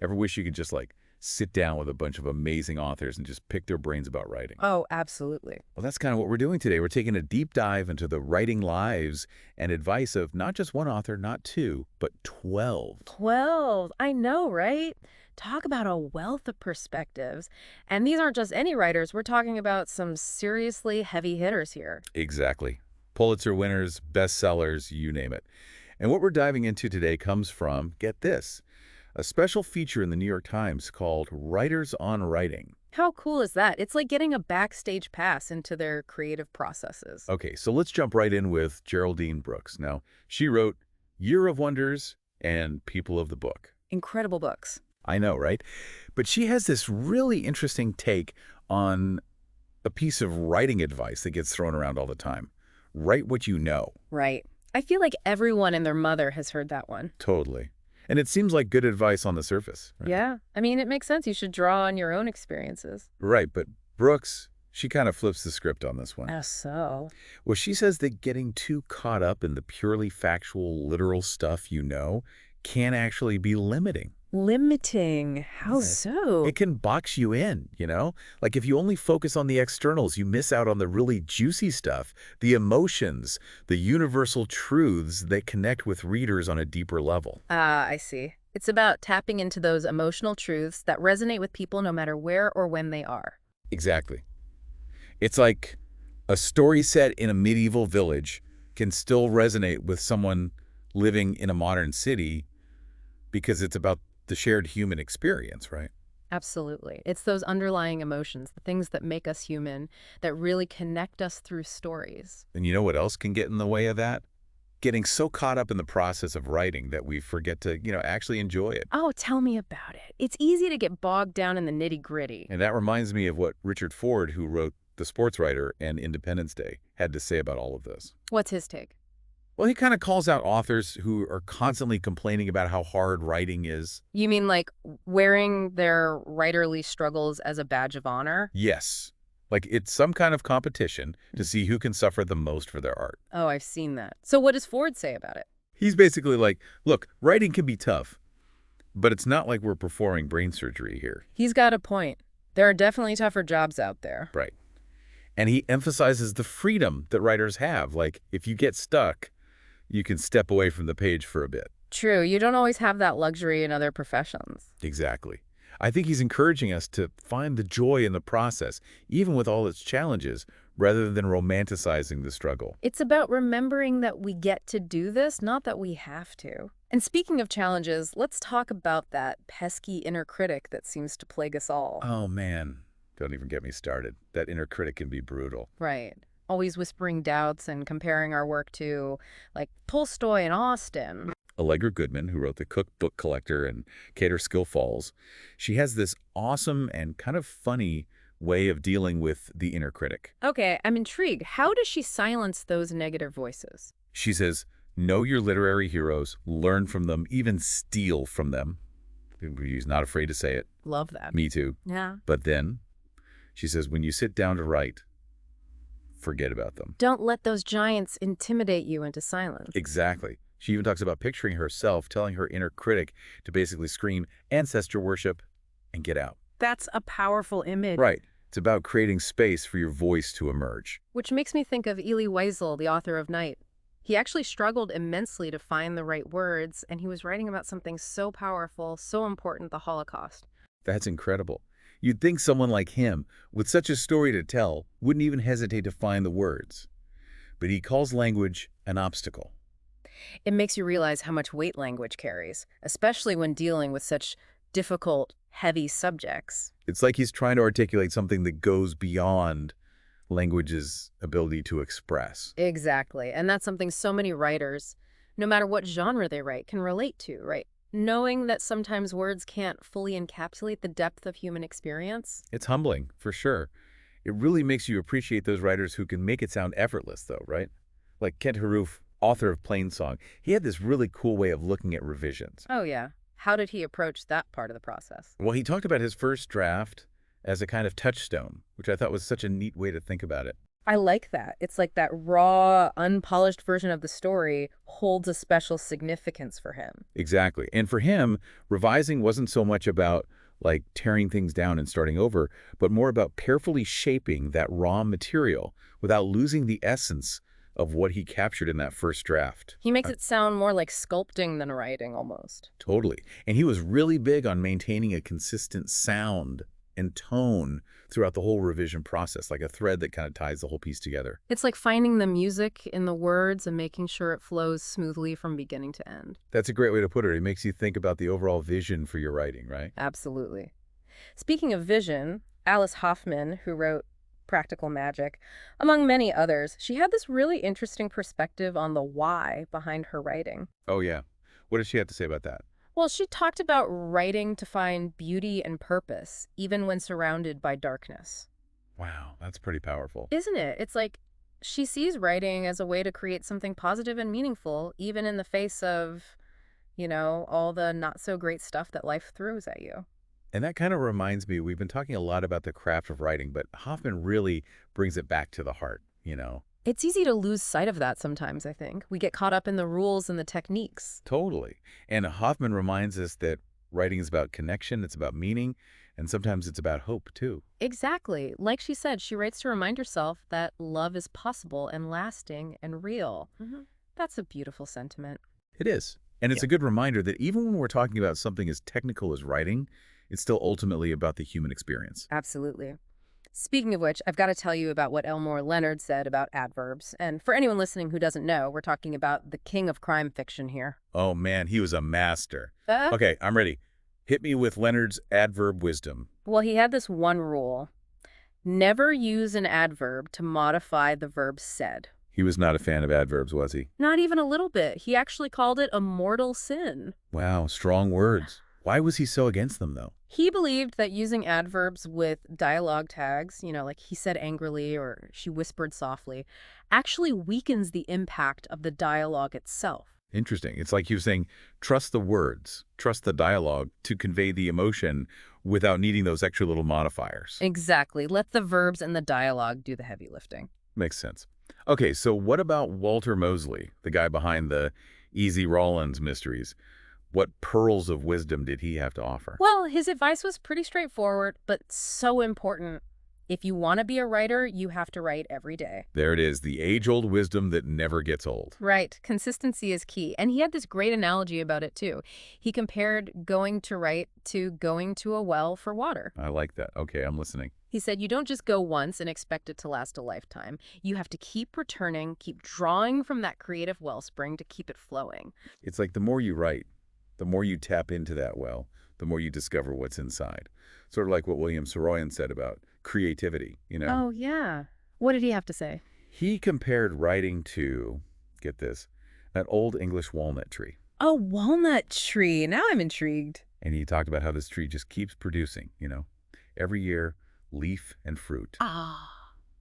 Ever wish you could just like sit down with a bunch of amazing authors and just pick their brains about writing? Oh, absolutely. Well, that's kind of what we're doing today. We're taking a deep dive into the writing lives and advice of not just one author, not two, but 12. 12. I know, right? Talk about a wealth of perspectives. And these aren't just any writers. We're talking about some seriously heavy hitters here. Exactly. Pulitzer winners, bestsellers, you name it. And what we're diving into today comes from, get this, a special feature in the New York Times called Writers on Writing. How cool is that? It's like getting a backstage pass into their creative processes. Okay, so let's jump right in with Geraldine Brooks. Now, she wrote Year of Wonders and People of the Book. Incredible books. I know, right? But she has this really interesting take on a piece of writing advice that gets thrown around all the time. Write what you know. Right. I feel like everyone and their mother has heard that one. Totally. And it seems like good advice on the surface. Right? Yeah. I mean, it makes sense. You should draw on your own experiences. Right, but Brooks, she kind of flips the script on this one. Oh, so? Well, she says that getting too caught up in the purely factual, literal stuff you know can actually be limiting. Limiting. How so? It can box you in, you know? Like if you only focus on the externals, you miss out on the really juicy stuff, the emotions, the universal truths that connect with readers on a deeper level. Ah, I see. It's about tapping into those emotional truths that resonate with people no matter where or when they are. Exactly. It's like a story set in a medieval village can still resonate with someone living in a modern city because it's about the shared human experience, right? Absolutely. It's those underlying emotions, the things that make us human, that really connect us through stories. And you know what else can get in the way of that? Getting so caught up in the process of writing that we forget to, actually enjoy it. Oh, tell me about it. It's easy to get bogged down in the nitty-gritty. And that reminds me of what Richard Ford, who wrote The Sports Writer and Independence Day, had to say about all of this. What's his take? Well, he kind of calls out authors who are constantly complaining about how hard writing is. You mean like wearing their writerly struggles as a badge of honor? Yes. Like it's some kind of competition to see who can suffer the most for their art. Oh, I've seen that. So what does Ford say about it? He's basically like, look, writing can be tough, but it's not like we're performing brain surgery here. He's got a point. There are definitely tougher jobs out there. Right. And he emphasizes the freedom that writers have. Like if you get stuck, you can step away from the page for a bit. True, you don't always have that luxury in other professions. Exactly. I think he's encouraging us to find the joy in the process, even with all its challenges, rather than romanticizing the struggle. It's about remembering that we get to do this, not that we have to. And speaking of challenges, let's talk about that pesky inner critic that seems to plague us all. Oh, man. Don't even get me started. That inner critic can be brutal. Right. Always whispering doubts and comparing our work to, like, Tolstoy and Austen. Allegra Goodman, who wrote The Cookbook Collector and Kate-Skill Falls, she has this awesome and kind of funny way of dealing with the inner critic. Okay, I'm intrigued. How does she silence those negative voices? She says, know your literary heroes, learn from them, even steal from them. She's not afraid to say it. Love that. Me too. Yeah. But then, she says, when you sit down to write, forget about them. Don't let those giants intimidate you into silence. Exactly. She even talks about picturing herself telling her inner critic to basically scream, ancestor worship, and get out. That's a powerful image. Right. It's about creating space for your voice to emerge. Which makes me think of Elie Wiesel, the author of Night. He actually struggled immensely to find the right words, and he was writing about something so powerful, so important, the Holocaust. That's incredible. You'd think someone like him, with such a story to tell, wouldn't even hesitate to find the words. But he calls language an obstacle. It makes you realize how much weight language carries, especially when dealing with such difficult, heavy subjects. It's like he's trying to articulate something that goes beyond language's ability to express. Exactly. And that's something so many writers, no matter what genre they write, can relate to, right? Knowing that sometimes words can't fully encapsulate the depth of human experience. It's humbling, for sure. It really makes you appreciate those writers who can make it sound effortless, though, right? Like Kent Haruf, author of Plainsong. He had this really cool way of looking at revisions. Oh, yeah. How did he approach that part of the process? Well, he talked about his first draft as a kind of touchstone, which I thought was such a neat way to think about it. I like that. It's like that raw, unpolished version of the story holds a special significance for him. Exactly. And for him, revising wasn't so much about like tearing things down and starting over, but more about carefully shaping that raw material without losing the essence of what he captured in that first draft. He makes it sound more like sculpting than writing, almost. Totally. And he was really big on maintaining a consistent sound and tone throughout the whole revision process, like a thread that kind of ties the whole piece together. It's like finding the music in the words and making sure it flows smoothly from beginning to end. That's a great way to put it. It makes you think about the overall vision for your writing, right? Absolutely. Speaking of vision, Alice Hoffman, who wrote Practical Magic, among many others, she had this really interesting perspective on the why behind her writing. Oh, yeah. What does she have to say about that? Well, she talked about writing to find beauty and purpose, even when surrounded by darkness. Wow, that's pretty powerful. Isn't it? It's like she sees writing as a way to create something positive and meaningful, even in the face of, all the not so great stuff that life throws at you. And that kind of reminds me, we've been talking a lot about the craft of writing, but Hoffman really brings it back to the heart. It's easy to lose sight of that sometimes, I think. We get caught up in the rules and the techniques. Totally. And Hoffman reminds us that writing is about connection, it's about meaning, and sometimes it's about hope, too. Exactly. Like she said, she writes to remind herself that love is possible and lasting and real. That's a beautiful sentiment. It is. And it's a good reminder that even when we're talking about something as technical as writing, it's still ultimately about the human experience. Absolutely. Speaking of which, I've got to tell you about what Elmore Leonard said about adverbs. And for anyone listening who doesn't know, we're talking about the king of crime fiction here. Oh, man, he was a master. Okay, I'm ready. Hit me with Leonard's adverb wisdom. Well, he had this one rule. Never use an adverb to modify the verb said. He was not a fan of adverbs, was he? Not even a little bit. He actually called it a mortal sin. Wow, strong words. Why was he so against them, though? He believed that using adverbs with dialogue tags, like he said angrily or she whispered softly, actually weakens the impact of the dialogue itself. Interesting. It's like he was saying, trust the words, trust the dialogue to convey the emotion without needing those extra little modifiers. Exactly. Let the verbs and the dialogue do the heavy lifting. Makes sense. Okay, so what about Walter Mosley, the guy behind the Easy Rawlins mysteries? What pearls of wisdom did he have to offer? Well, his advice was pretty straightforward, but so important. If you want to be a writer, you have to write every day. There it is, the age-old wisdom that never gets old. Right. Consistency is key. And he had this great analogy about it, too. He compared going to write to going to a well for water. I like that. Okay, I'm listening. He said, you don't just go once and expect it to last a lifetime. You have to keep returning, keep drawing from that creative wellspring to keep it flowing. It's like the more you write, the more you tap into that well, the more you discover what's inside. Sort of like what William Saroyan said about creativity. Oh, yeah. What did he have to say? He compared writing to, get this, an old English walnut tree. Oh, walnut tree. Now I'm intrigued. And he talked about how this tree just keeps producing, every year, leaf and fruit.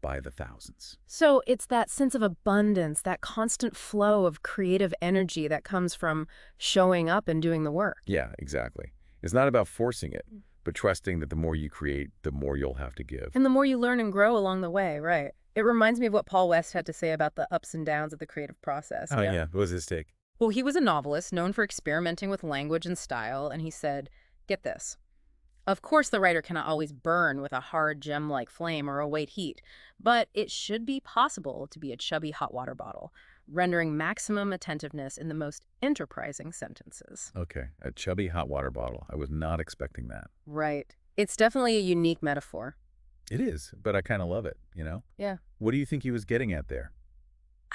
By the thousands. So it's that sense of abundance, that constant flow of creative energy that comes from showing up and doing the work. Yeah, exactly. It's not about forcing it, but trusting that the more you create, the more you'll have to give. And the more you learn and grow along the way, right? It reminds me of what Paul West had to say about the ups and downs of the creative process. Oh, yeah. What was his take? Well, he was a novelist known for experimenting with language and style, and he said, get this. Of course, the writer cannot always burn with a hard gem-like flame or await heat, but it should be possible to be a chubby hot water bottle, rendering maximum attentiveness in the most enterprising sentences. Okay, a chubby hot water bottle. I was not expecting that. Right. It's definitely a unique metaphor. It is, but I kind of love it, Yeah. What do you think he was getting at there?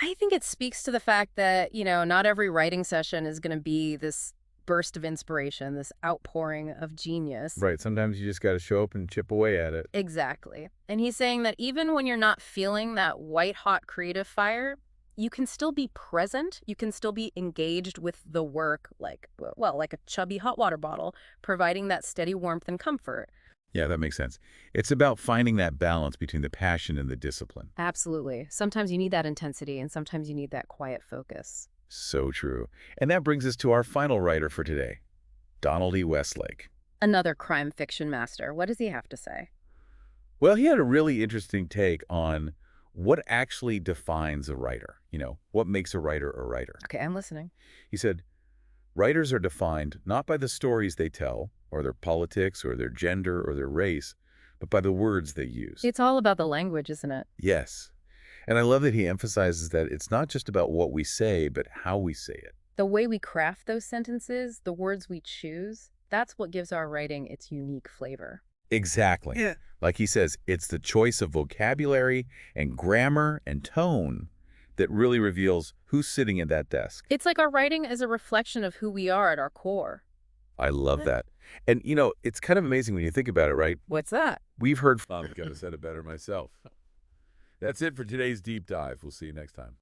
I think it speaks to the fact that, not every writing session is going to be this burst of inspiration, this outpouring of genius. Right, sometimes you just got to show up and chip away at it. Exactly. And he's saying that even when you're not feeling that white-hot creative fire, you can still be present. You can still be engaged with the work like a chubby hot water bottle, providing that steady warmth and comfort. Yeah, that makes sense. It's about finding that balance between the passion and the discipline. Absolutely. Sometimes you need that intensity, and sometimes you need that quiet focus. So true. And that brings us to our final writer for today, Donald E. Westlake. Another crime fiction master. What does he have to say? Well, he had a really interesting take on what actually defines a writer? What makes a writer a writer? Okay, I'm listening. He said, writers are defined not by the stories they tell, or their politics, or their gender, or their race, but by the words they use. It's all about the language, isn't it? Yes. And I love that he emphasizes that it's not just about what we say, but how we say it. The way we craft those sentences, the words we choose, that's what gives our writing its unique flavor. Exactly. Yeah. Like he says, it's the choice of vocabulary and grammar and tone that really reveals who's sitting at that desk. It's like our writing is a reflection of who we are at our core. I love that. And, it's kind of amazing when you think about it, right? What's that? We've heard... I've got to said it better myself. That's it for today's deep dive. We'll see you next time.